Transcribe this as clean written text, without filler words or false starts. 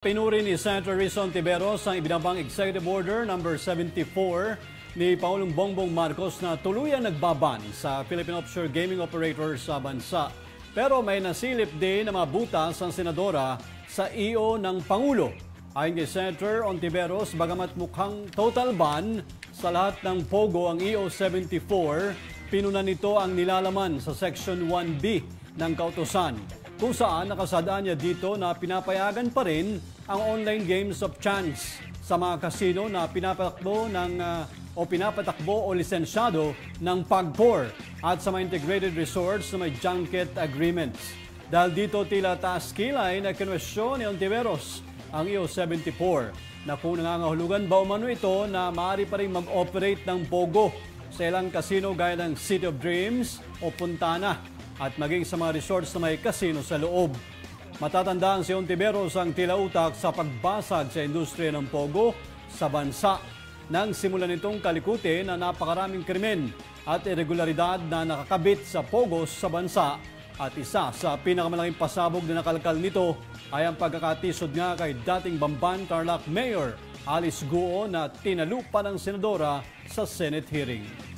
Pinuri ni Senator Rizon Tiveros ang ibinabang Executive Order No. 74 ni Pangulong Bongbong Marcos na tuluyan nagbaban sa Philippine Offshore Gaming Operators sa bansa. Pero may nasilip din na mabutas ang senadora sa EO ng Pangulo. Ayon kay Senator Ontiveros, bagamat mukhang total ban sa lahat ng POGO ang EO 74, pinunan nito ang nilalaman sa Section 1B ng kautusan, kung saan nakasadaan niya dito na pinapayagan pa rin ang online games of chance sa mga kasino na pinapatakbo o lisensyado ng PAGCOR at sa mga integrated resorts na may junket agreements. Dahil dito tila taas kilay na kinwestiyon ni Ontiveros ang EO 74 na kung nangangahulugan ba umano ito na maaari pa rin mag-operate ng POGO sa ilang kasino gaya ng City of Dreams o Puntana at maging sa mga resorts na may kasino sa loob. Matatandaan si Ontiveros ang tila utak sa pagbasag sa industriya ng POGO sa bansa nang simulan nitong kalikutin na napakaraming krimen at irregularidad na nakakabit sa POGO sa bansa. At isa sa pinakamalaking pasabog na nakalkal nito ay ang pagkakatisod nga kay dating Bamban Tarlac Mayor Alice Guo na tinalupa ng senadora sa Senate hearing.